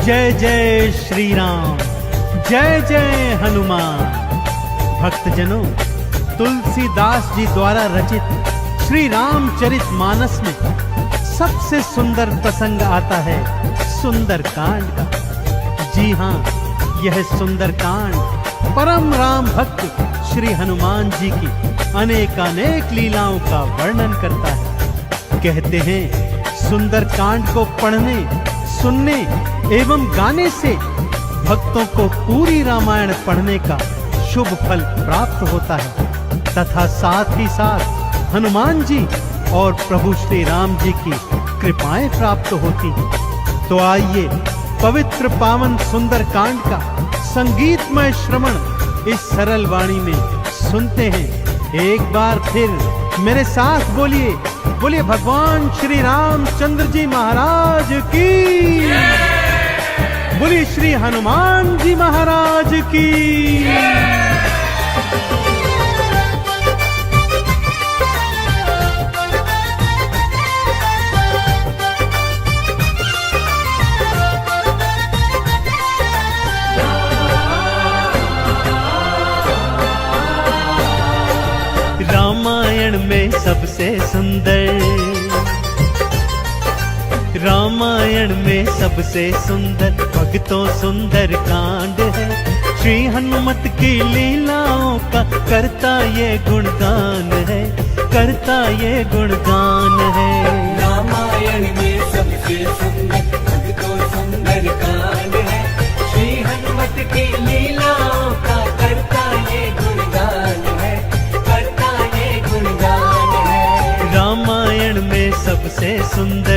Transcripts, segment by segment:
जय जय श्री राम, जय जय हनुमान। भक्तजनों, तुलसीदास जी द्वारा रचित श्री रामचरित मानस में सबसे सुंदर प्रसंग आता है सुंदर कांड का। जी हाँ, यह सुंदर कांड परम राम भक्त श्री हनुमान जी की अनेकानेक लीलाओं का वर्णन करता है। कहते हैं सुंदर कांड को पढ़ने, सुनने एवं गाने से भक्तों को पूरी रामायण पढ़ने का शुभ फल प्राप्त होता है तथा साथ ही साथ हनुमान जी और प्रभु श्री राम जी की कृपाएं प्राप्त होती हैं। तो आइए पवित्र पावन सुंदर कांड का संगीतमय श्रवण इस सरल वाणी में सुनते हैं। एक बार फिर मेरे साथ बोलिए, बोलिए भगवान श्री रामचंद्र जी महाराज की, बोलिए श्री हनुमान जी महाराज की। रामायण में सबसे सुंदर, रामायण में सबसे सुंदर भक्तों सुंदर कांड है। श्री हनुमत की लीलाओं का करता ये गुणगान है, करता ये गुणगान है। रामायण में सबसे सुंदर भक्तों सुंदर कांड है। श्री हनुमत की लीलाओं का करता ये गुणगान है, करता ये गुणगान है। रामायण में सबसे सुंदर।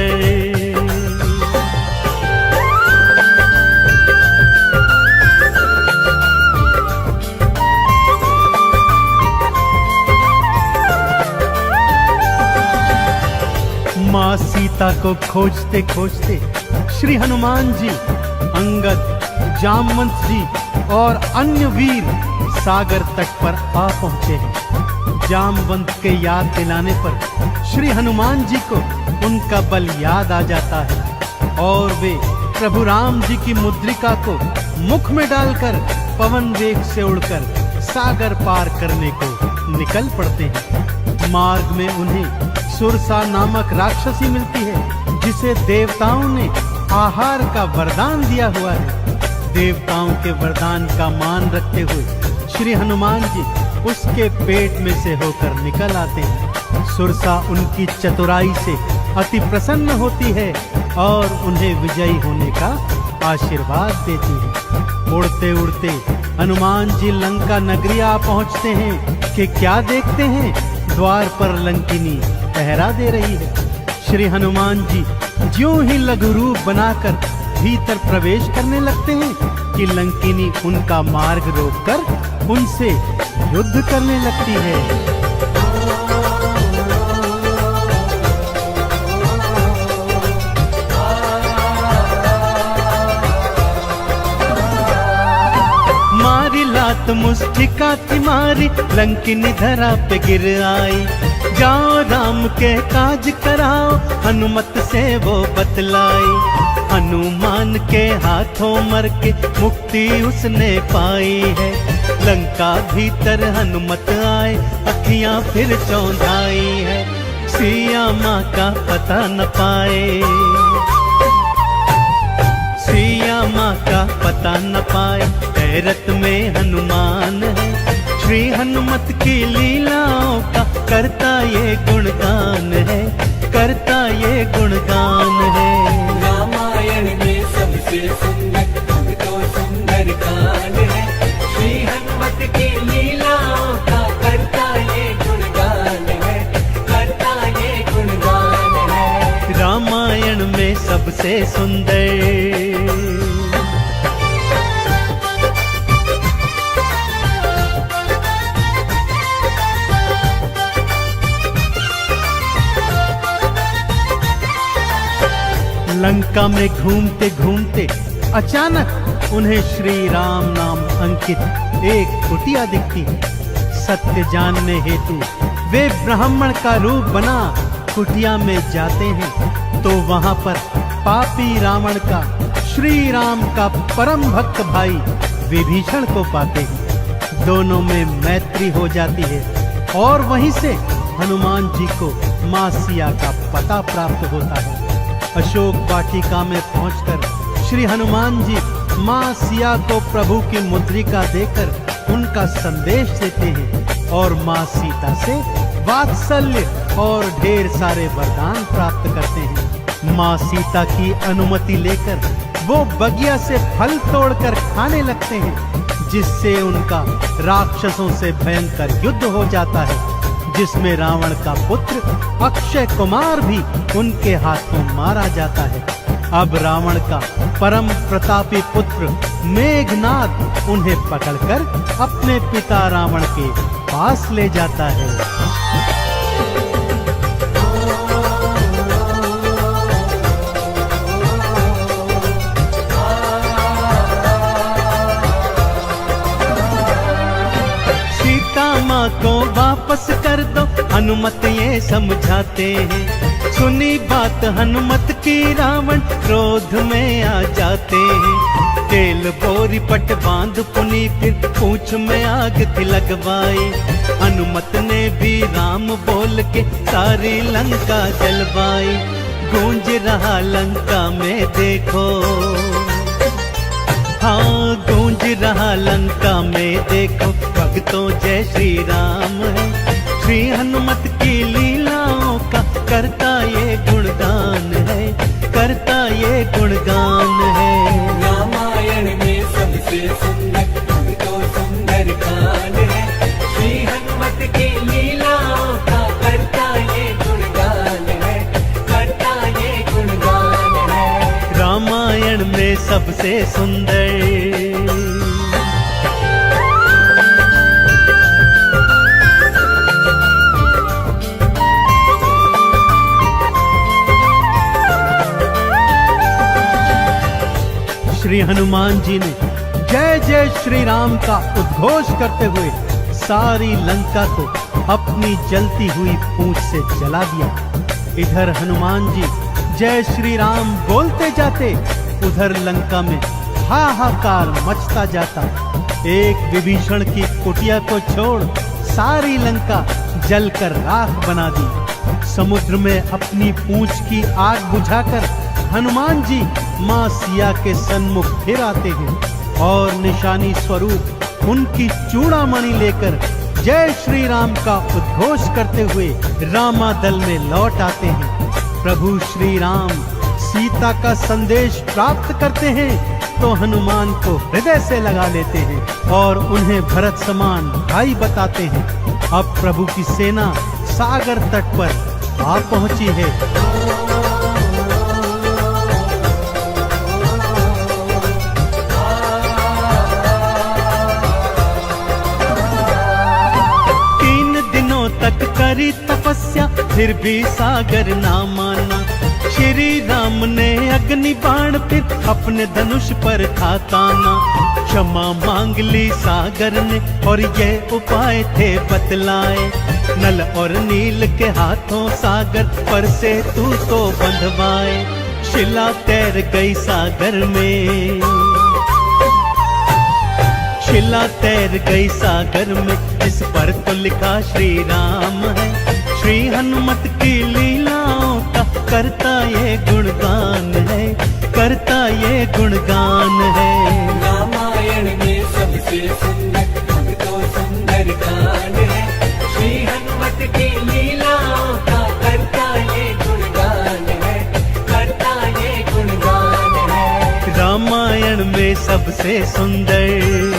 माँ सीता को खोजते खोजते श्री हनुमान जी, अंगद, जामवंत जी और अन्य वीर सागर तट पर आ पहुंचे हैं। जामवंत के याद दिलाने पर श्री हनुमान जी को उनका बल याद आ जाता है और वे प्रभु राम जी की मुद्रिका को मुख में डालकर पवन वेग से उड़कर सागर पार करने को निकल पड़ते हैं। मार्ग में उन्हें सुरसा नामक राक्षसी मिलती है जिसे देवताओं ने आहार का वरदान दिया हुआ है। देवताओं के वरदान का मान रखते हुए श्री हनुमान जी उसके पेट में से होकर निकल आते हैं। सुरसा उनकी चतुराई से अति प्रसन्न होती है और उन्हें विजयी होने का आशीर्वाद देती है। उड़ते उड़ते हनुमान जी लंका नगरी आ पहुंचते हैं कि क्या देखते हैं, द्वार पर लंकिनी पहरा दे रही है। श्री हनुमान जी ज्यों ही लघु रूप बनाकर भीतर प्रवेश करने लगते हैं कि लंकिनी उनका मार्ग रोककर उनसे युद्ध करने लगती है। मारी लात मुष्टिका मारी लंकिनी धरा पे गिर आई। जाओ राम के काज कराओ हनुमत से वो बतलाई। हनुमान के हाथों मर के मुक्ति उसने पाई है। लंका भीतर हनुमत आए अखियां फिर चौंधाई है। सिया माँ का पता न पाए, सिया माँ का पता न पाए, हैरत में हनुमान है। श्री हनुमत की लीलाओं का करता ये गुणगान है, करता ये गुणगान है। रामायण में सबसे सुंदर भक्तों सुंदर कांड है। श्री हनुमत की लीलाओं का करता ये गुणगान है, करता ये गुणगान है। रामायण में सबसे सुंदर। लंका में घूमते घूमते अचानक उन्हें श्री राम नाम अंकित एक कुटिया दिखती है। सत्य जानने हेतु वे ब्राह्मण का रूप बना कुटिया में जाते हैं तो वहां पर पापी रावण का श्री राम का परम भक्त भाई विभीषण को पाते हैं। दोनों में मैत्री हो जाती है और वहीं से हनुमान जी को मां सिया का पता प्राप्त होता है। अशोक वाटिका में पहुंचकर श्री हनुमान जी मां सिया को प्रभु की मुद्रिका देकर उनका संदेश देते हैं और मां सीता से वात्सल्य और ढेर सारे वरदान प्राप्त करते हैं। मां सीता की अनुमति लेकर वो बगिया से फल तोड़कर खाने लगते हैं, जिससे उनका राक्षसों से भयंकर युद्ध हो जाता है, जिसमें रावण का पुत्र अक्षय कुमार भी उनके हाथों मारा जाता है। अब रावण का परम प्रतापी पुत्र मेघनाद उन्हें पकड़कर अपने पिता रावण के पास ले जाता है। माँ को वापस कर दो, हनुमत ये समझाते हैं। सुनी बात हनुमत की रावण क्रोध में आ जाते हैं। तेल बोरी पट बांध पुनी फिर पूंछ में आग थी लगवाई। हनुमत ने भी राम बोल के सारी लंका जलवाई। गूंज रहा लंका में देखो, हाँ गूंज रहा लंका में देखो, भक्तों जय श्री राम है। श्री हनुमत की लीलाओं का करता ये गुणगान है, करता ये गुणगान है। रामायण में सबसे सुंदर तो सुंदर कान है। श्री हनुमत की लीलाओं का करता ये गुणगान है, करता ये गुणगान है। रामायण में सबसे सुंदर। श्री हनुमान जी ने जय जय श्री राम का उद्घोष करते हुए सारी लंका को अपनी जलती हुई पूंछ से जला दिया। इधर हनुमान जी जय श्री राम बोलते जाते, उधर लंका में हाहाकार मचता जाता। एक विभीषण की कुटिया को छोड़ सारी लंका जलकर राख बना दी। समुद्र में अपनी पूंछ की आग बुझाकर हनुमान जी मां सिया के सन्मुख फिर आते हैं और निशानी स्वरूप उनकी चूड़ामणि लेकर जय श्री राम का उद्घोष करते हुए रामादल में लौट आते हैं। प्रभु श्री राम सीता का संदेश प्राप्त करते हैं तो हनुमान को हृदय से लगा लेते हैं और उन्हें भरत समान भाई बताते हैं। अब प्रभु की सेना सागर तट पर आ पहुंची है। तक करी तपस्या फिर भी सागर ना माना। श्री राम ने अग्नि बाण फिर अपने धनुष पर था ताना। क्षमा मांग ली सागर ने और ये उपाय थे बतलाए। नल और नील के हाथों सागर पर से तू तो बंधवाए। शिला तैर गई सागर में, शिला तैर गई सागर में, इस पर तो लिखा श्री राम है। श्री हनुमत की लीलाओं का करता ये गुणगान है, करता ये गुणगान है। रामायण में सबसे सुंदर तो सुंदर कान है। श्री हनुमत की लीलाओं का करता ये गुणगान है, करता ये गुणगान है। रामायण में सबसे सुंदर।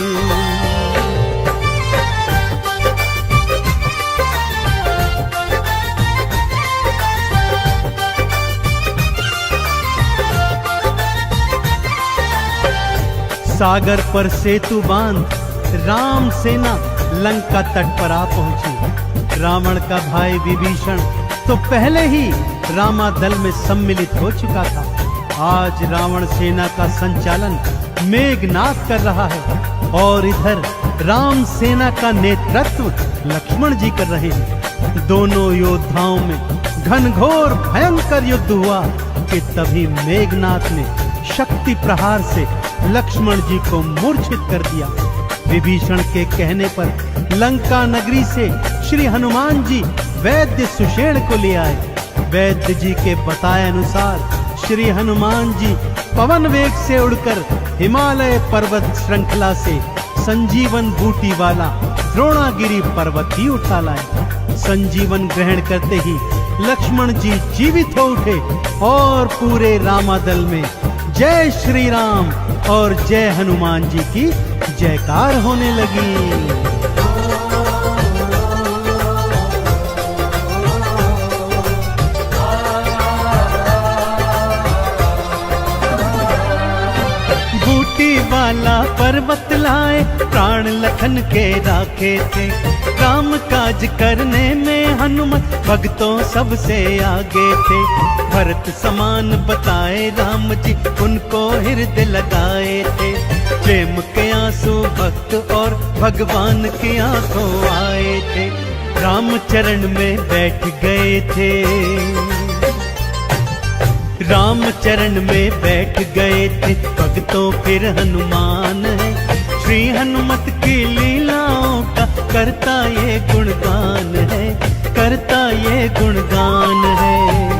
सागर पर सेतु बांध राम सेना लंका तट पर आ पहुंची। रावण का भाई विभीषण तो पहले ही रामादल में सम्मिलित हो चुका था। आज रावण सेना का संचालन मेघनाद कर रहा है और इधर राम सेना का नेतृत्व लक्ष्मण जी कर रहे हैं। दोनों योद्धाओं में घनघोर भयंकर युद्ध हुआ कि तभी मेघनाद ने शक्ति प्रहार से लक्ष्मण जी को मूर्छित कर दिया। विभीषण के कहने पर लंका नगरी से श्री हनुमान जी वैद्य सुषेण को ले आए। वैद्य जी के बताए अनुसार श्री हनुमान जी पवन वेग से उड़कर हिमालय पर्वत श्रृंखला से संजीवन बूटी वाला द्रोणागिरी पर्वत ही उठा लाए। संजीवन ग्रहण करते ही लक्ष्मण जी जीवित हो उठे और पूरे रामादल में जय श्री राम और जय हनुमान जी की जयकार होने लगी। वाला पर्वत लाए प्राण लखन के राखे थे। राम काज करने में हनुमत भक्तों सबसे आगे थे। भरत समान बताए राम जी उनको हृदय लगाए थे। प्रेम के आंसू भक्त और भगवान की आंखों आए थे। राम चरण में बैठ गए थे। राम चरण में बैठ गए थे भक्तों फिर हनुमान है। श्री हनुमत की लीलाओं का करता ये गुणगान है, करता ये गुणगान है।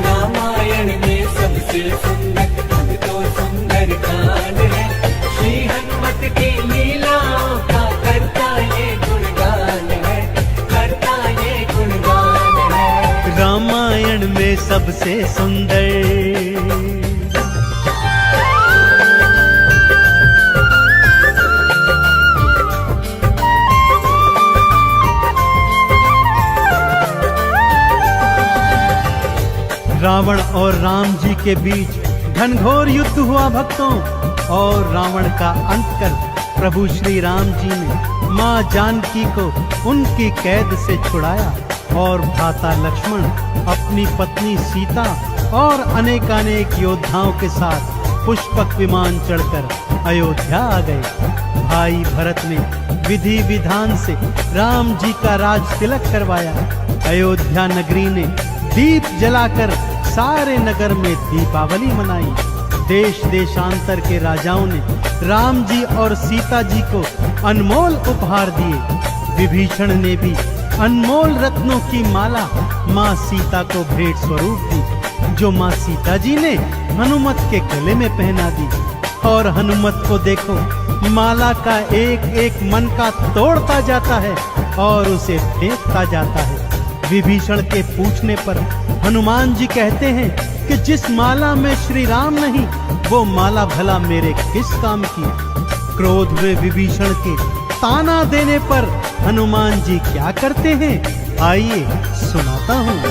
रामायण में सबसे सुंदर तो सुंदर कांड है। श्री हनुमत की लीलाओं का करता ये गुणगान है, करता ये गुणगान है। रामायण में सबसे सुंदर रावण और राम जी के बीच घनघोर युद्ध हुआ भक्तों, और रावण का अंत कर प्रभु श्री राम जी ने मां जानकी को उनकी कैद से छुड़ाया और भ्राता लक्ष्मण अपनी पत्नी सीता और अनेकानेक योद्धाओं के साथ पुष्पक विमान चढ़कर अयोध्या आ गए। भाई भरत ने विधि विधान से राम जी का राज तिलक करवाया। अयोध्या नगरी ने दीप जलाकर सारे नगर में दीपावली मनाई। देश देशांतर के राजाओं ने राम जी और सीता जी को अनमोल उपहार दिए। विभीषण ने भी अनमोल रत्नों की माला माँ सीता को भेंट स्वरूप दी, जो माँ सीता जी ने हनुमत के गले में पहना दी। और हनुमत को देखो, माला का एक एक मन का तोड़ता जाता है और उसे फेंकता जाता है। विभीषण के पूछने पर हनुमान जी कहते हैं कि जिस माला में श्री राम नहीं, वो माला भला मेरे किस काम की। क्रोध में विभीषण के ताना देने पर हनुमान जी क्या करते हैं, आइए सुनाता हूँ।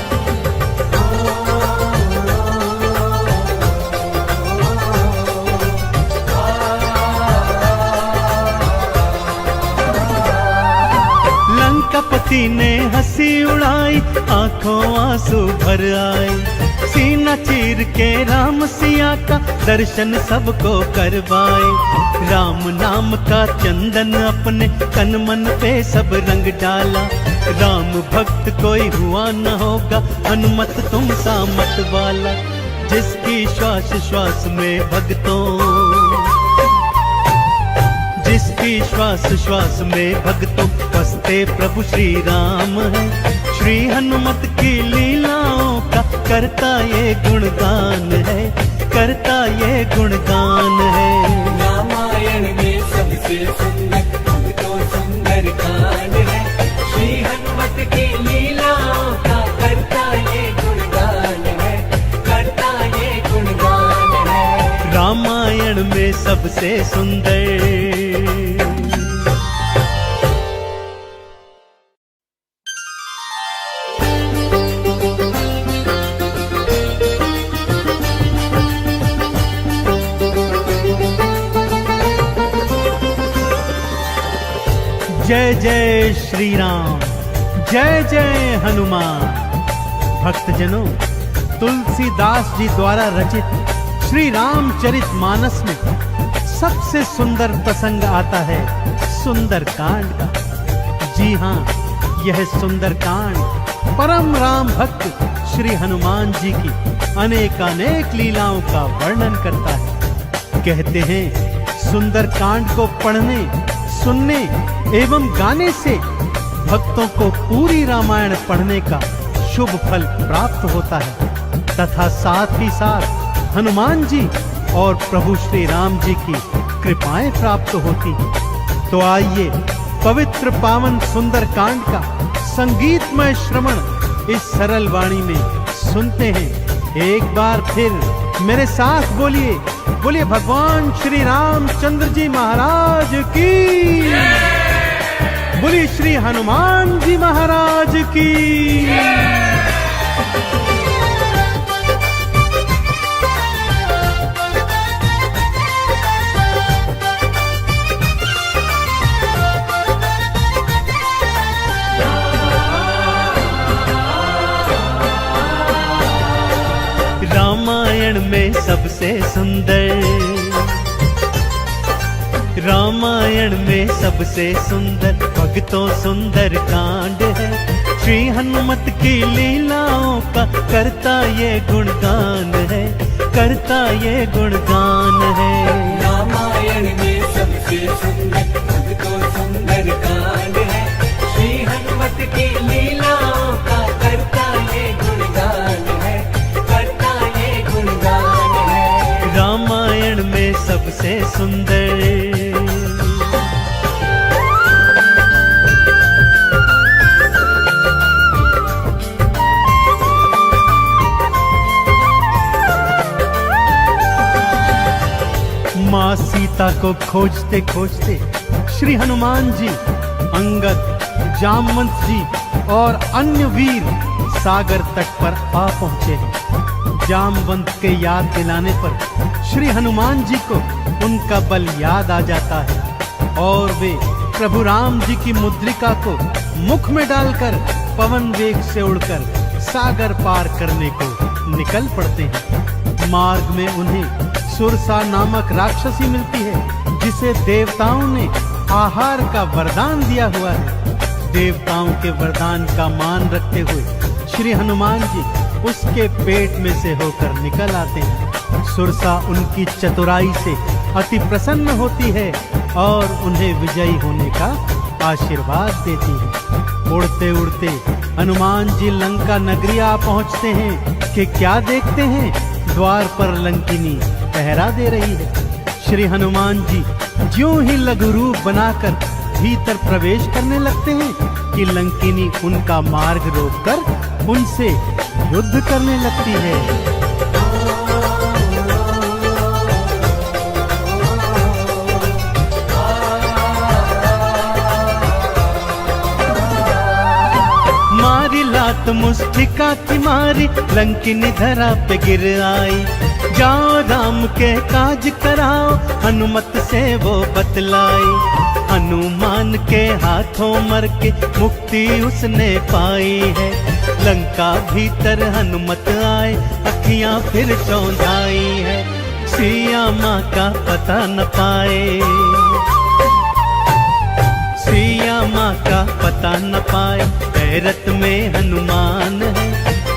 लंकापति ने हंसी उड़ाई, आंखों आंसू भर आए। सीना चीर के राम सिया का दर्शन सबको करवाए। राम नाम का चंदन अपने तन मन पे सब रंग डाला। राम भक्त कोई हुआ न होगा, हनुमत तुम सा मत वाला। जिसकी श्वास श्वास में भक्तों, जिसकी श्वास श्वास में भक्तों बसते प्रभु श्री राम है। श्री हनुमत की लीलाओं का करता ये गुणगान है, करता ये गुणगान है। रामायण में सबसे सुंदर तो सुंदर कांड है। श्री हनुमत की लीलाओं का करता ये गुणगान है, करता ये गुणगान है। रामायण में सबसे सुंदर। जय जय श्री राम, जय जय हनुमान। भक्तजनों, तुलसीदास जी द्वारा रचित श्री रामचरित मानस में सबसे सुंदर प्रसंग आता है सुंदर कांड का। जी हाँ, यह सुंदर कांड परम राम भक्त श्री हनुमान जी की अनेकानेक लीलाओं का वर्णन करता है। कहते हैं सुंदरकांड को पढ़ने, सुनने एवं गाने से भक्तों को पूरी रामायण पढ़ने का शुभ फल प्राप्त होता है तथा साथ ही साथ हनुमान जी और प्रभु श्री राम जी की कृपाएं प्राप्त होती हैं। तो आइए पवित्र पावन सुंदरकांड का संगीतमय श्रवण इस सरल वाणी में सुनते हैं। एक बार फिर मेरे साथ बोलिए, बोलिए भगवान श्री रामचंद्र जी महाराज की, बोलिए श्री हनुमान जी महाराज की। रामायण में सबसे सुंदर, रामायण में सबसे सुंदर भक्तों सुंदर कांड है। श्री हनुमत की लीलाओं का करता ये गुणगान है, करता ये गुणगान है। रामायण में सबसे सुंदर भक्तों सुंदर कांड है। श्री हनुमत की लीलाओं का करता ये गुणगान है, करता ये गुणगान है। रामायण में सबसे सुंदर। माँ सीता को खोजते खोजते श्री हनुमान जी, अंगद, जामवंत जी और अन्य वीर सागर तट पर आ पहुंचे हैं। जामवंत के याद दिलाने पर श्री हनुमान जी को उनका बल याद आ जाता है और वे प्रभु राम जी की मुद्रिका को मुख में डालकर पवन वेग से उड़कर सागर पार करने को निकल पड़ते हैं। मार्ग में उन्हें सुरसा नामक राक्षसी मिलती है जिसे देवताओं ने आहार का वरदान दिया हुआ है। देवताओं के वरदान का मान रखते हुए श्री हनुमान जी उसके पेट में से होकर निकल आते हैं। सुरसा उनकी चतुराई से अति प्रसन्न होती है और उन्हें विजयी होने का आशीर्वाद देती है। उड़ते उड़ते हनुमान जी लंका नगरी आ पहुंचते हैं कि क्या देखते हैं, द्वार पर लंकिनी पहरा दे रही है। श्री हनुमान जी ज्यों ही लघु रूप बनाकर भीतर प्रवेश करने लगते हैं कि लंकिनी उनका मार्ग रोककर उनसे युद्ध करने लगती है। मारी लात मुस्टिका की मारी, लंकिनी धरा पे गिर आई। जाओ राम के काज कराओ, हनुमत से वो बतलाई। हनुमान के हाथों मर के मुक्ति उसने पाई है। लंका भीतर हनुमत आए, अखियां फिर चौंधाई है। सिया माँ का पता न पाए, सिया माँ का पता न पाए। हैरत में हनुमान है,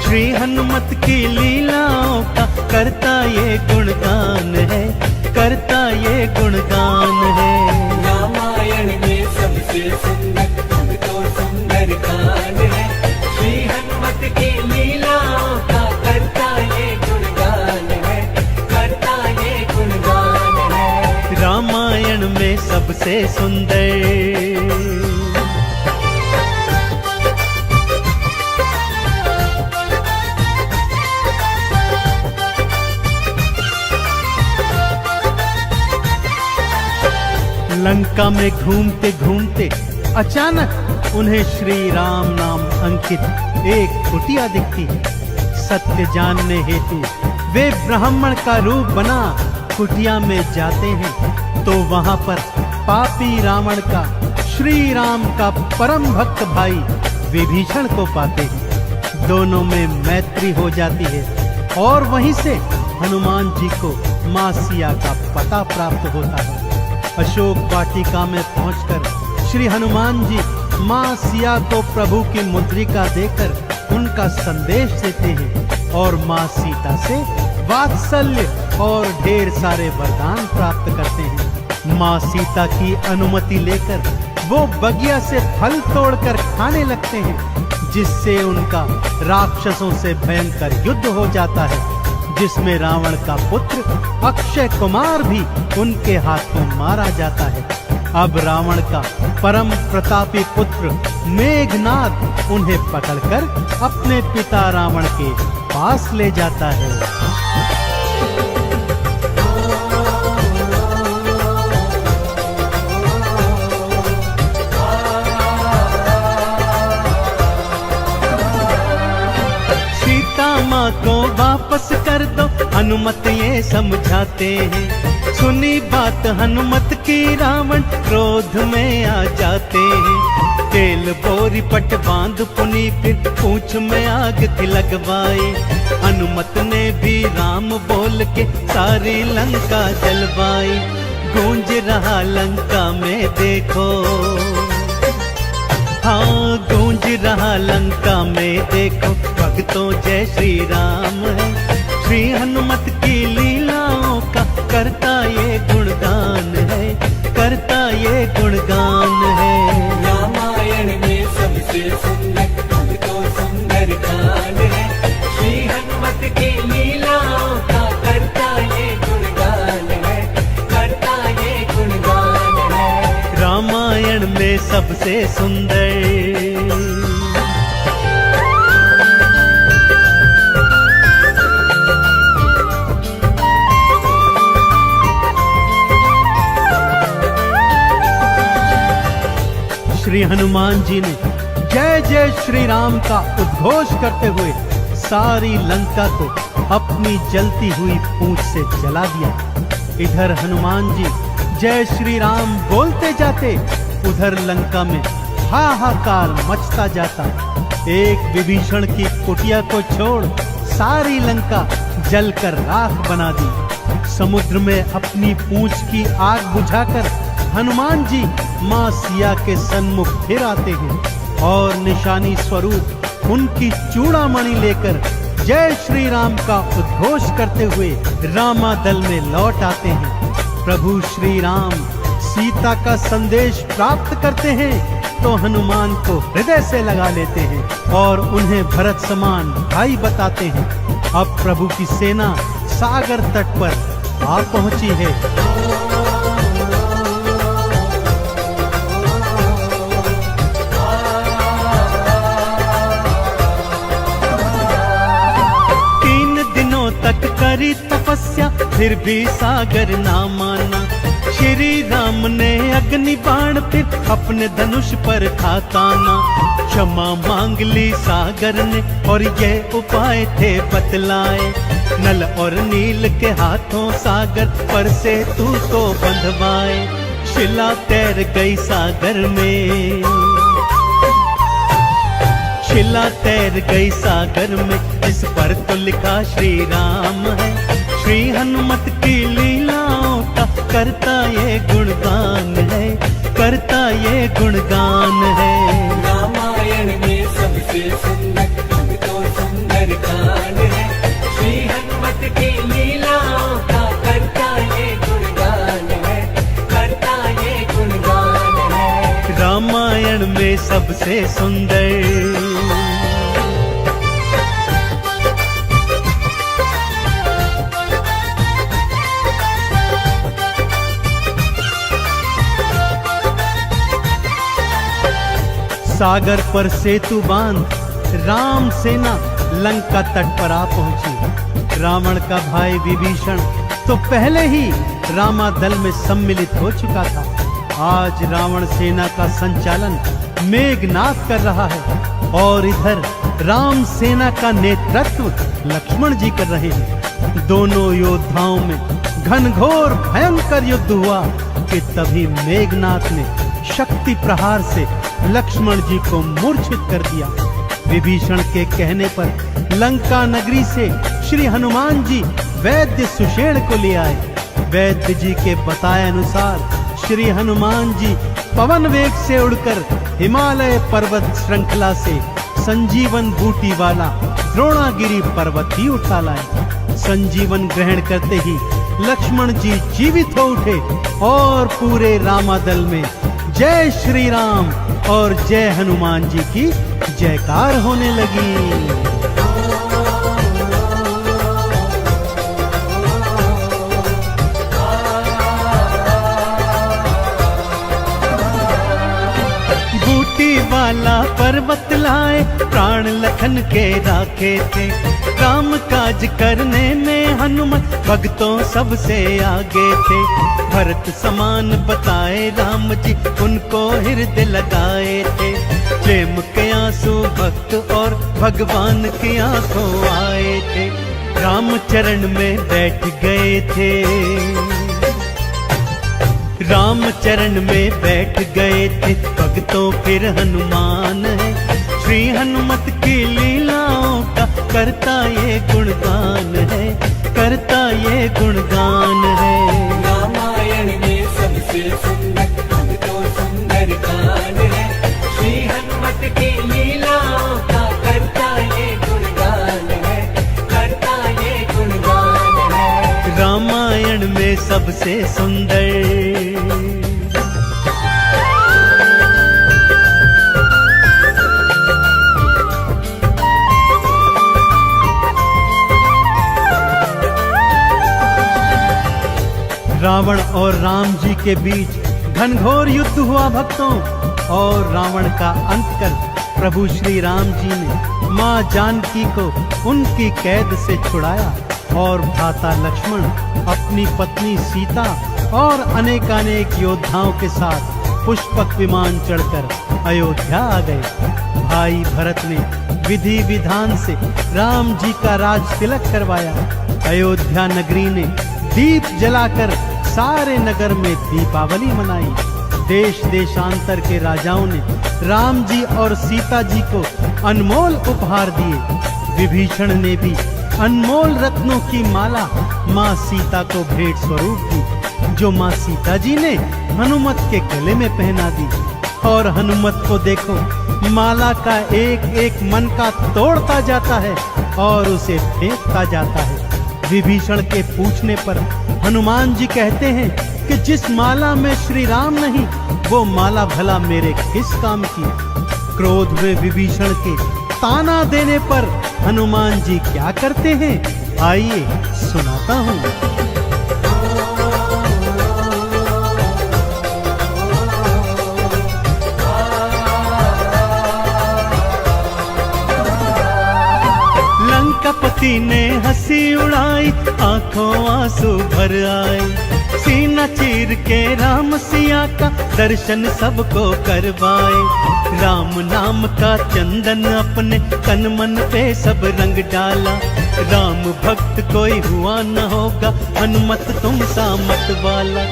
श्री हनुमत की लीलाओं का करता ये गुणगान है, करता ये गुणगान है। रामायण में सबसे सुंदर भक्तों सुंदर कांड है। श्री हनुमत की लीलाओं का करता ये गुणगान है, करता ये गुणगान है। रामायण में सबसे सुंदर। लंका में घूमते घूमते अचानक उन्हें श्री राम नाम अंकित एक कुटिया दिखती है। सत्य जानने हेतु वे ब्राह्मण का रूप बना कुटिया में जाते हैं तो वहां पर पापी रावण का श्री राम का परम भक्त भाई विभीषण को पाते हैं। दोनों में मैत्री हो जाती है और वहीं से हनुमान जी को मां सिया का पता प्राप्त होता है। अशोक वाटिका में पहुंचकर श्री हनुमान जी मां सिया को प्रभु की मुद्रिका देकर उनका संदेश देते हैं और मां सीता से वात्सल्य और ढेर सारे वरदान प्राप्त करते हैं। माँ सीता की अनुमति लेकर वो बगिया से फल तोड़कर खाने लगते हैं, जिससे उनका राक्षसों से भयंकर युद्ध हो जाता है, जिसमें रावण का पुत्र अक्षय कुमार भी उनके हाथों मारा जाता है। अब रावण का परम प्रतापी पुत्र मेघनाद उन्हें पकड़कर अपने पिता रावण के पास ले जाता है। माँ को वापस कर दो, हनुमत ये समझाते हैं। सुनी बात हनुमत की रावण क्रोध में आ जाते हैं। तेल बोरी पट बांध पुनी फिर पूंछ में आग थी लगवाए। हनुमत ने भी राम बोल के सारी लंका जलवाई। गूंज रहा लंका में देखो, हाँ गूंज रहा लंका में देखो, भक्तों जय श्री राम है। श्री हनुमत की लीलाओं का करता ये गुणगान है, करता ये गुणगान है। रामायण में सबसे सुंदर तो सुंदर कांड है। श्री हनुमत की लीलाओं का करता ये गुणगान है, करता ये गुणगान है। रामायण में सबसे सुंदर श्री हनुमान जी ने जय जय श्री राम का उद्घोष करते हुए सारी लंका को अपनी जलती हुई पूंछ से जला दिया। इधर हनुमान जी जय श्री राम बोलते जाते, उधर लंका में हाहाकार मचता जाता। एक विभीषण की कुटिया को छोड़ सारी लंका जलकर राख बना दी। समुद्र में अपनी पूंछ की आग बुझाकर हनुमान जी माँ सिया के सन्मुख फिर आते हैं और निशानी स्वरूप उनकी चूड़ामणि लेकर जय श्री राम का उद्घोष करते हुए रामादल में लौट आते हैं। प्रभु श्री राम सीता का संदेश प्राप्त करते हैं तो हनुमान को हृदय से लगा लेते हैं और उन्हें भरत समान भाई बताते हैं। अब प्रभु की सेना सागर तट पर आ पहुंची है। तक करी तपस्या फिर भी सागर ना माना। श्री राम ने अग्नि बाण फिर अपने धनुष पर था ताना। क्षमा मांग ली सागर ने और ये उपाय थे बतलाए। नल और नील के हाथों सागर पर से तू को बंधवाए। शिला तैर गई सागर में, शिला तैर गई सागर में, इस पर तो लिखा श्री राम है। श्री हनुमत की लीलाओं का करता ये गुणगान है, करता ये गुणगान है। रामायण में सबसे सुंदर तो सुंदर कांड है। श्री हनुमत की लीलाओं का करता ये गुणगान है, करता ये गुणगान है। रामायण में सबसे सुंदर सागर पर सेतु बांध राम सेना लंका तट पर आ पहुंची। रावण का भाई विभीषण तो पहले ही रामादल में सम्मिलित हो चुका था। आज रावण सेना का संचालन मेघनाद कर रहा है और इधर राम सेना का नेतृत्व लक्ष्मण जी कर रहे हैं। दोनों योद्धाओं में घनघोर भयंकर युद्ध हुआ कि तभी मेघनाद ने शक्ति प्रहार से लक्ष्मण जी को मूर्छित कर दिया। विभीषण के कहने पर लंका नगरी से श्री हनुमान जी वैद्य सुषेण को ले आए। वैद्य जी के बताए अनुसार श्री हनुमान जी पवन वेग से उड़कर हिमालय पर्वत श्रृंखला से संजीवन बूटी वाला द्रोणागिरी पर्वत ही उठा लाए। संजीवन ग्रहण करते ही लक्ष्मण जी जीवित हो उठे और पूरे रामादल में जय श्री राम और जय हनुमान जी की जयकार होने लगी। वाला पर्वत लाए प्राण लखन के राखे थे, काम काज करने में हनुमत भक्तों सबसे आगे थे। भरत समान बताए राम जी उनको हृदय लगाए थे, प्रेम के आंसू भक्त और भगवान की आंखों आए थे। राम चरण में बैठ गए थे, राम चरण में बैठ गए थे भक्तों फिर हनुमान है। श्री हनुमत की लीलाओं का करता ये गुणगान है, करता ये गुणगान है। रामायण में सबसे सुंदर तो सुंदर कांड है, श्री हनुमत की लीलाओं का करता ये गुणगान है, करता ये गुणगान है। रामायण में सबसे सुंदर रावण और राम जी के बीच घनघोर युद्ध हुआ भक्तों, और रावण का अंत कर प्रभु श्री राम जी ने माँ जानकी को उनकी कैद से छुड़ाया और भ्राता लक्ष्मण अपनी पत्नी सीता और अनेकानेक योद्धाओं के साथ पुष्पक विमान चढ़कर अयोध्या आ गए। भाई भरत ने विधि विधान से राम जी का राज तिलक करवाया। अयोध्या नगरी ने दीप जलाकर सारे नगर में दीपावली मनाई। देश देशांतर के राजाओं ने राम जी और सीता जी को अनमोल उपहार दिए। विभीषण ने भी अनमोल रत्नों की माला माँ सीता को भेंट स्वरूप दी, जो माँ सीता जी ने हनुमत के गले में पहना दी। और हनुमत को देखो, माला का एक एक मन का तोड़ता जाता है और उसे फेंकता जाता है। विभीषण के पूछने पर हनुमान जी कहते हैं कि जिस माला में श्री राम नहीं, वो माला भला मेरे किस काम की। क्रोध में विभीषण के ताना देने पर हनुमान जी क्या करते हैं, आइए सुनाता हूँ। लंकापति ने हंसी उड़ाई, आंखों आंसू भर आए। सीना चीर के राम सिया का दर्शन सबको करवाए। राम नाम का चंदन अपने तन मन पे सब रंग डाला। राम भक्त कोई हुआ न होगा, हनुमत तुम सा मत वाला।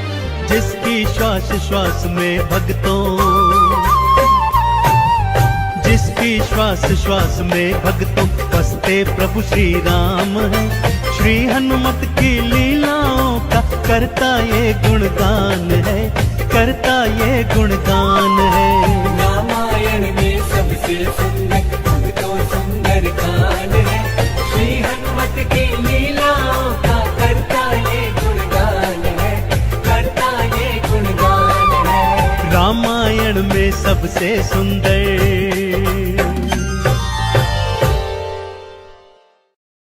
जिसकी श्वास श्वास में भक्तों, जिसकी श्वास श्वास में भक्तों बसते प्रभु श्री राम है। श्री हनुमत की लीलाओं का करता ये गुणगान है, करता ये गुणगान है। रामायण में सबसे सुंदर तो सुंदर कांड है, श्री हनुमत की लीलाओं का करता ये गुणगान है, करता ये गुणगान है। रामायण में सबसे सुंदर